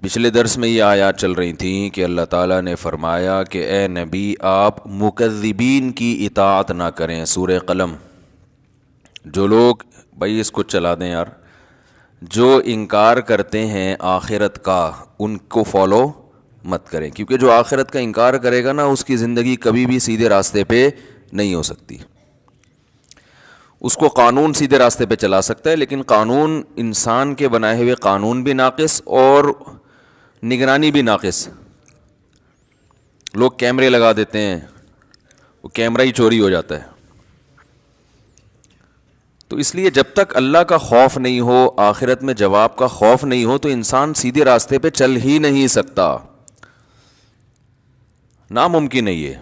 پچھلے درس میں یہ آیات چل رہی تھیں کہ اللہ تعالیٰ نے فرمایا کہ اے نبی آپ مکذبین کی اطاعت نہ کریں. سورہ قلم. جو لوگ بھائی اس کو چلا دیں یار، جو انکار کرتے ہیں آخرت کا ان کو فالو مت کریں، کیونکہ جو آخرت کا انکار کرے گا نا اس کی زندگی کبھی بھی سیدھے راستے پہ نہیں ہو سکتی. اس کو قانون سیدھے راستے پہ چلا سکتا ہے، لیکن قانون انسان کے بنائے ہوئے قانون بھی ناقص اور نگرانی بھی ناقص. لوگ کیمرے لگا دیتے ہیں، وہ کیمرہ ہی چوری ہو جاتا ہے. تو اس لیے جب تک اللہ کا خوف نہیں ہو، آخرت میں جواب کا خوف نہیں ہو، تو انسان سیدھے راستے پہ چل ہی نہیں سکتا. ناممکن ہے یہ.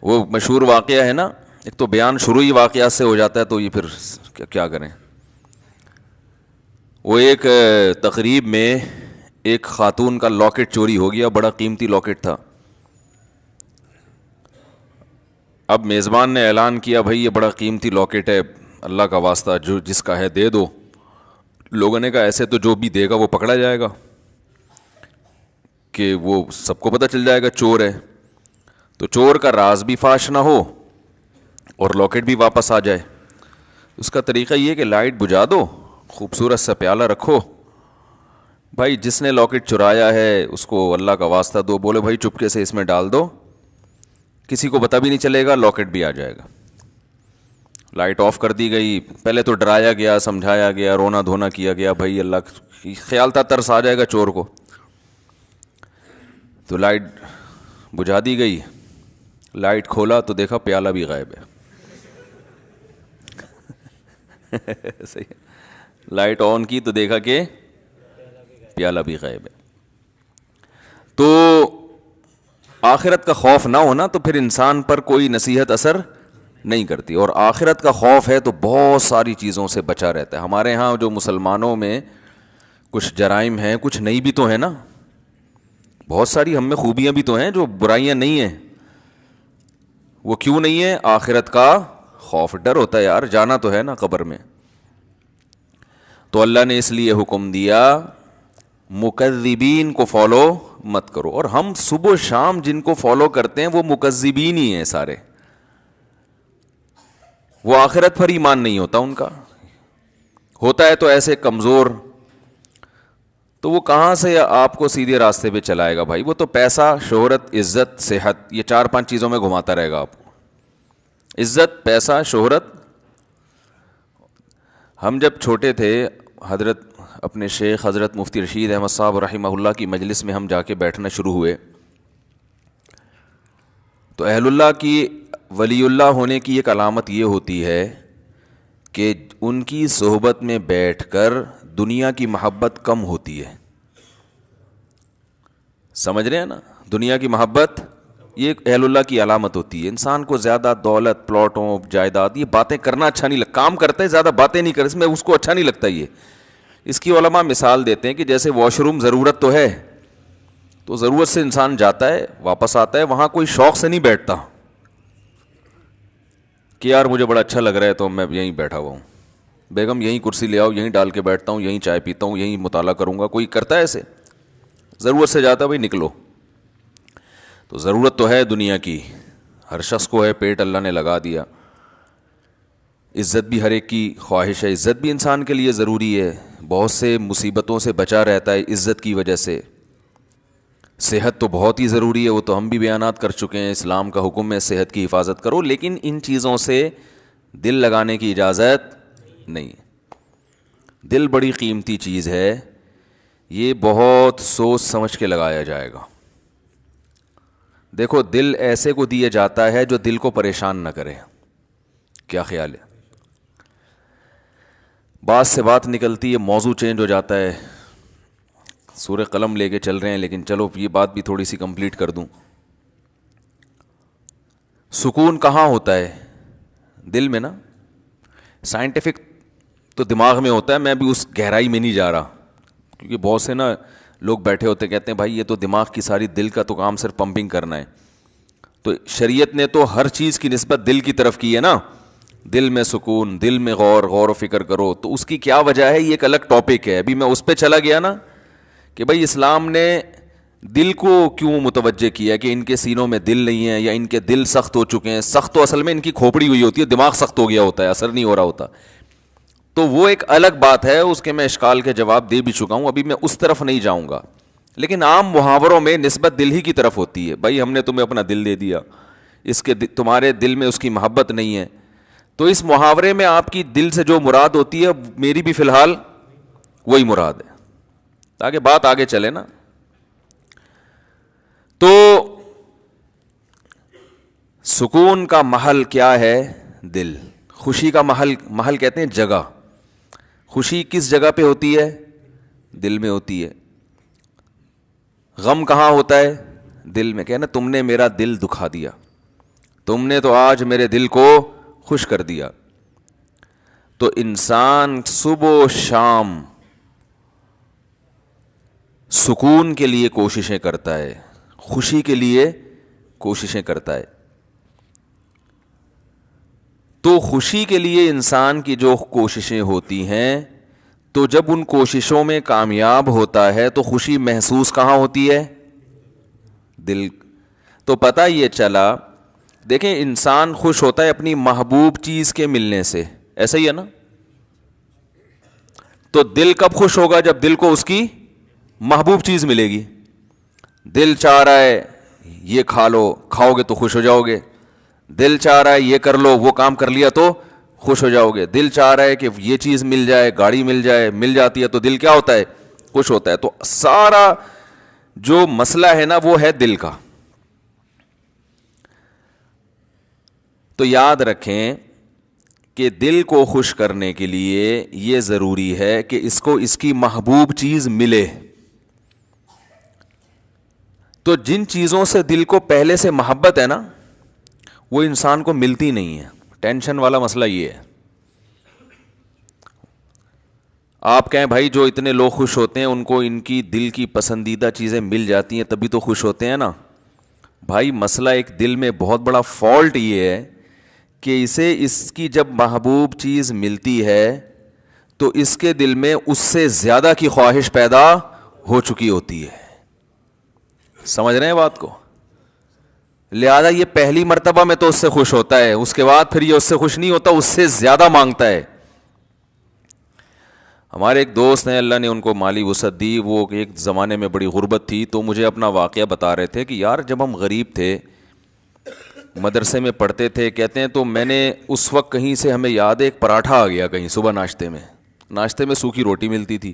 وہ مشہور واقعہ ہے نا، ایک تو بیان شروع ہی واقعات سے ہو جاتا ہے، تو یہ پھر کیا کریں. وہ ایک تقریب میں ایک خاتون کا لاکٹ چوری ہو گیا، بڑا قیمتی لاکٹ تھا. اب میزبان نے اعلان کیا بھائی یہ بڑا قیمتی لاکٹ ہے، اللہ کا واسطہ جو جس کا ہے دے دو. لوگوں نے کہا ایسے تو جو بھی دے گا وہ پکڑا جائے گا، کہ وہ سب کو پتہ چل جائے گا چور ہے، تو چور کا راز بھی فاش نہ ہو اور لاکٹ بھی واپس آ جائے. اس کا طریقہ یہ کہ لائٹ بجھا دو، خوبصورت سا پیالہ رکھو، بھائی جس نے لاکٹ چرایا ہے اس کو اللہ کا واسطہ دو، بولے بھائی چپکے سے اس میں ڈال دو، کسی کو پتہ بھی نہیں چلے گا، لاکٹ بھی آ جائے گا. لائٹ آف کر دی گئی. پہلے تو ڈرایا گیا، سمجھایا گیا، رونا دھونا کیا گیا، بھائی اللہ خیال تھا ترس آ جائے گا چور کو. تو لائٹ بجھا دی گئی. لائٹ کھولا تو دیکھا پیالہ بھی غائب ہے. صحیح ہے. لائٹ آن کی تو دیکھا کہ پیالہ بھی غائب ہے. تو آخرت کا خوف نہ ہونا تو پھر انسان پر کوئی نصیحت اثر نہیں کرتی، اور آخرت کا خوف ہے تو بہت ساری چیزوں سے بچا رہتا ہے. ہمارے ہاں جو مسلمانوں میں کچھ جرائم ہیں، کچھ نہیں بھی تو ہیں نا، بہت ساری ہم میں خوبیاں بھی تو ہیں، جو برائیاں نہیں ہیں. وہ کیوں نہیں ہے؟ آخرت کا خوف. ڈر ہوتا ہے یار، جانا تو ہے نا قبر میں. تو اللہ نے اس لیے حکم دیا مکذبین کو فالو مت کرو. اور ہم صبح و شام جن کو فالو کرتے ہیں وہ مکذبین ہی ہیں سارے. وہ آخرت پر ایمان نہیں ہوتا ان کا، ہوتا ہے تو ایسے کمزور. تو وہ کہاں سے آپ کو سیدھے راستے پہ چلائے گا بھائی؟ وہ تو پیسہ، شہرت، عزت، صحت، یہ 4-5 چیزوں میں گھماتا رہے گا آپ کو. عزت، پیسہ، شہرت. ہم جب چھوٹے تھے، حضرت اپنے شیخ حضرت مفتی رشید احمد صاحب رحمہ اللہ کی مجلس میں ہم جا کے بیٹھنا شروع ہوئے، تو اہل اللہ کی، ولی اللہ ہونے کی ایک علامت یہ ہوتی ہے کہ ان کی صحبت میں بیٹھ کر دنیا کی محبت کم ہوتی ہے. سمجھ رہے ہیں نا؟ دنیا کی محبت یہ اہل اللہ کی علامت ہوتی ہے. انسان کو زیادہ دولت، پلاٹوں، جائیداد، یہ باتیں کرنا اچھا نہیں لگتا. کام کرتے زیادہ باتیں نہیں کرتے، اس میں اس کو اچھا نہیں لگتا. یہ اس کی علماء مثال دیتے ہیں کہ جیسے واش روم ضرورت تو ہے، تو ضرورت سے انسان جاتا ہے واپس آتا ہے، وہاں کوئی شوق سے نہیں بیٹھتا کہ یار مجھے بڑا اچھا لگ رہا ہے تو میں یہیں بیٹھا ہوا ہوں، بیگم یہیں کرسی لے آؤ، یہیں ڈال کے بیٹھتا ہوں، یہیں چائے پیتا ہوں، یہیں مطالعہ کروں گا. کوئی کرتا ہے ایسے؟ ضرورت سے جاتا ہے بھائی نکلو. تو ضرورت تو ہے دنیا کی، ہر شخص کو ہے، پیٹ اللہ نے لگا دیا. عزت بھی ہر ایک کی خواہش ہے، عزت بھی انسان کے لیے ضروری ہے، بہت سے مصیبتوں سے بچا رہتا ہے عزت کی وجہ سے. صحت تو بہت ہی ضروری ہے، وہ تو ہم بھی بیانات کر چکے ہیں، اسلام کا حکم ہے صحت کی حفاظت کرو. لیکن ان چیزوں سے دل لگانے کی اجازت نہیں. دل بڑی قیمتی چیز ہے، یہ بہت سوچ سمجھ کے لگایا جائے گا. دیکھو دل ایسے کو دیا جاتا ہے جو دل کو پریشان نہ کرے. کیا خیال ہے؟ بات سے بات نکلتی ہے، موضوع چینج ہو جاتا ہے. سورہ قلم لے کے چل رہے ہیں، لیکن چلو یہ بات بھی تھوڑی سی کمپلیٹ کر دوں. سکون کہاں ہوتا ہے؟ دل میں نا. سائنٹیفک تو دماغ میں ہوتا ہے, میں بھی اس گہرائی میں نہیں جا رہا, کیونکہ بہت سے نا لوگ بیٹھے ہوتے کہتے ہیں بھائی یہ تو دماغ کی ساری, دل کا تو کام صرف پمپنگ کرنا ہے. تو شریعت نے تو ہر چیز کی نسبت دل کی طرف کی ہے نا, دل میں سکون, دل میں غور و فکر کرو. تو اس کی کیا وجہ ہے, یہ ایک الگ ٹاپک ہے. ابھی میں اس پہ چلا گیا نا کہ بھائی اسلام نے دل کو کیوں متوجہ کیا کہ ان کے سینوں میں دل نہیں ہے, یا ان کے دل سخت ہو چکے ہیں. سخت تو اصل میں ان کی کھوپڑی ہوئی ہوتی ہے, دماغ سخت ہو گیا ہوتا ہے, اثر نہیں ہو رہا ہوتا. تو وہ ایک الگ بات ہے, اس کے میں اشکال کے جواب دے بھی چکا ہوں, ابھی میں اس طرف نہیں جاؤں گا. لیکن عام محاوروں میں نسبت دل ہی کی طرف ہوتی ہے. بھائی ہم نے تمہیں اپنا دل دے دیا, اس کے تمہارے دل میں اس کی محبت نہیں ہے. تو اس محاورے میں آپ کی دل سے جو مراد ہوتی ہے, میری بھی فی الحال وہی مراد ہے, تاکہ بات آگے چلے نا. تو سکون کا محل کیا ہے؟ دل. خوشی کا محل کہتے ہیں جگہ. خوشی کس جگہ پہ ہوتی ہے؟ دل میں ہوتی ہے. غم کہاں ہوتا ہے؟ دل میں. کہنا تم نے میرا دل دکھا دیا, تم نے تو آج میرے دل کو خوش کر دیا. تو انسان صبح و شام سکون کے لیے کوششیں کرتا ہے, خوشی کے لیے کوششیں کرتا ہے. تو خوشی کے لیے انسان کی جو کوششیں ہوتی ہیں, تو جب ان کوششوں میں کامیاب ہوتا ہے تو خوشی محسوس کہاں ہوتی ہے؟ دل. تو پتہ یہ چلا, دیکھیں انسان خوش ہوتا ہے اپنی محبوب چیز کے ملنے سے, ایسا ہی ہے نا. تو دل کب خوش ہوگا؟ جب دل کو اس کی محبوب چیز ملے گی. دل چاہ رہا ہے یہ کھا لو, کھاؤ گے تو خوش ہو جاؤ گے. دل چاہ رہا ہے یہ کر لو, وہ کام کر لیا تو خوش ہو جاؤ گے. دل چاہ رہا ہے کہ یہ چیز مل جائے, گاڑی مل جائے, مل جاتی ہے تو دل کیا ہوتا ہے؟ خوش ہوتا ہے. تو سارا جو مسئلہ ہے نا وہ ہے دل کا. تو یاد رکھیں کہ دل کو خوش کرنے کے لیے یہ ضروری ہے کہ اس کو اس کی محبوب چیز ملے. تو جن چیزوں سے دل کو پہلے سے محبت ہے نا, وہ انسان کو ملتی نہیں ہے. ٹینشن والا مسئلہ یہ ہے. آپ کہیں بھائی جو اتنے لوگ خوش ہوتے ہیں ان کو ان کی دل کی پسندیدہ چیزیں مل جاتی ہیں تبھی تو خوش ہوتے ہیں نا. بھائی مسئلہ ایک دل میں بہت بڑا فالٹ یہ ہے کہ اسے اس کی جب محبوب چیز ملتی ہے تو اس کے دل میں اس سے زیادہ کی خواہش پیدا ہو چکی ہوتی ہے. سمجھ رہے ہیں بات کو؟ لہذا یہ پہلی مرتبہ میں تو اس سے خوش ہوتا ہے, اس کے بعد پھر یہ اس سے خوش نہیں ہوتا, اس سے زیادہ مانگتا ہے. ہمارے ایک دوست ہیں, اللہ نے ان کو مالی وسعت دی, وہ ایک زمانے میں بڑی غربت تھی, تو مجھے اپنا واقعہ بتا رہے تھے کہ یار جب ہم غریب تھے, مدرسے میں پڑھتے تھے, کہتے ہیں تو میں نے اس وقت کہیں سے ہمیں یاد ہے ایک پراٹھا آ گیا کہیں صبح ناشتے میں سوکھی روٹی ملتی تھی.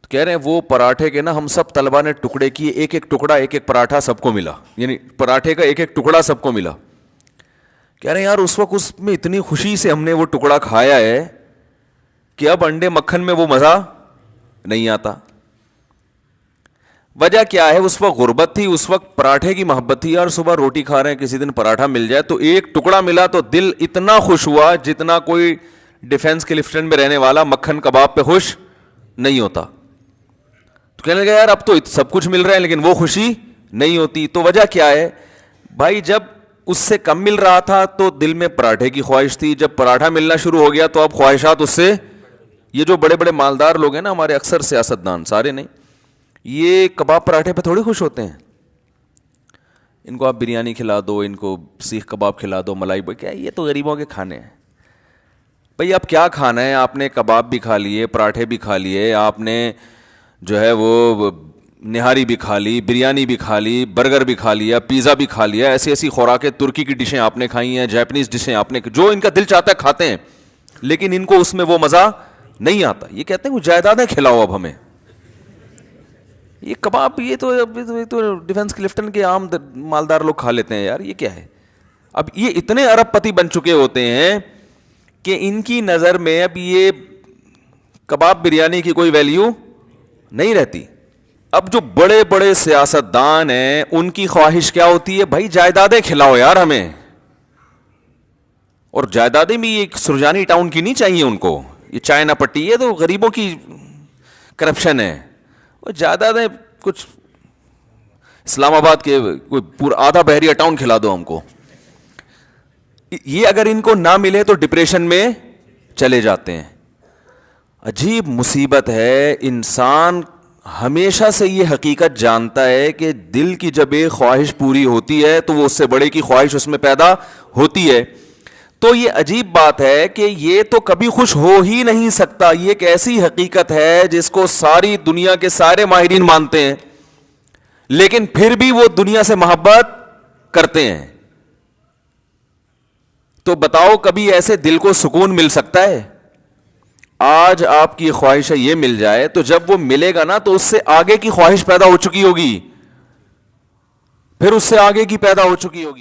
تو کہہ رہے ہیں وہ پراٹھے کے نا ہم سب طلبا نے ٹکڑے کیے, ایک ایک ٹکڑا, ایک ایک پراٹھا سب کو ملا, یعنی پراٹھے کا ایک ایک ٹکڑا سب کو ملا. کہہ رہے ہیں یار اس وقت اس میں اتنی خوشی سے ہم نے وہ ٹکڑا کھایا ہے کہ اب انڈے مکھن میں وہ مزہ نہیں آتا. وجہ کیا ہے؟ اس وقت غربت تھی, اس وقت پراٹھے کی محبت تھی. یار صبح روٹی کھا رہے ہیں, کسی دن پراٹھا مل جائے تو ایک ٹکڑا ملا تو دل اتنا خوش ہوا جتنا کوئی ڈیفنس کلفٹن میں رہنے والا مکھن کباب پہ خوش نہیں ہوتا. تو کہنے لگا یار اب تو سب کچھ مل رہا ہے لیکن وہ خوشی نہیں ہوتی. تو وجہ کیا ہے بھائی؟ جب اس سے کم مل رہا تھا تو دل میں پراٹھے کی خواہش تھی, جب پراٹھا ملنا شروع ہو گیا تو اب خواہشات اس سے. یہ جو بڑے بڑے مالدار لوگ ہیں نا ہمارے, اکثر سیاستدان, سارے نہیں, یہ کباب پراٹھے پہ تھوڑی خوش ہوتے ہیں. ان کو آپ بریانی کھلا دو, ان کو سیخ کباب کھلا دو, ملائی کیا, یہ تو غریبوں کے کھانے ہیں. بھئی اب کیا کھانا ہے؟ آپ نے کباب بھی کھا لیے, پراٹھے بھی کھا لیے, آپ نے جو ہے وہ نہاری بھی کھا لی, بریانی بھی کھا لی, برگر بھی کھا لیا, پیزا بھی کھا لیا, ایسی ایسی خوراکیں, ترکی کی ڈشیں آپ نے کھائی ہیں, جاپنیز ڈشیں آپ نے, جو ان کا دل چاہتا ہے کھاتے ہیں, لیکن ان کو اس میں وہ مزہ نہیں آتا. یہ کہتے ہیں وہ جائیدادیں کھلاؤ اب ہمیں, یہ کباب یہ تو ڈیفنس کلفٹن کے عام مالدار لوگ کھا لیتے ہیں. یار یہ کیا ہے؟ اب یہ اتنے ارب پتی بن چکے ہوتے ہیں کہ ان کی نظر میں اب یہ کباب بریانی کی کوئی ویلیو نہیں رہتی. اب جو بڑے بڑے سیاستدان ہیں ان کی خواہش کیا ہوتی ہے؟ بھائی جائیدادیں کھلاؤ یار ہمیں. اور جائیدادیں بھی ایک سرجانی ٹاؤن کی نہیں چاہیے ان کو, یہ چائنا پٹی, یہ تو غریبوں کی کرپشن ہے. وہ جائیدادیں کچھ اسلام آباد کے کوئی پورا آدھا بحریہ ٹاؤن کھلا دو ہم کو. یہ اگر ان کو نہ ملے تو ڈپریشن میں چلے جاتے ہیں. عجیب مصیبت ہے. انسان ہمیشہ سے یہ حقیقت جانتا ہے کہ دل کی جب ایک خواہش پوری ہوتی ہے تو وہ اس سے بڑے کی خواہش اس میں پیدا ہوتی ہے. تو یہ عجیب بات ہے کہ یہ تو کبھی خوش ہو ہی نہیں سکتا. یہ ایک ایسی حقیقت ہے جس کو ساری دنیا کے سارے ماہرین مانتے ہیں, لیکن پھر بھی وہ دنیا سے محبت کرتے ہیں. تو بتاؤ کبھی ایسے دل کو سکون مل سکتا ہے؟ آج آپ کی خواہش ہے یہ مل جائے, تو جب وہ ملے گا نا تو اس سے آگے کی خواہش پیدا ہو چکی ہوگی, پھر اس سے آگے کی پیدا ہو چکی ہوگی.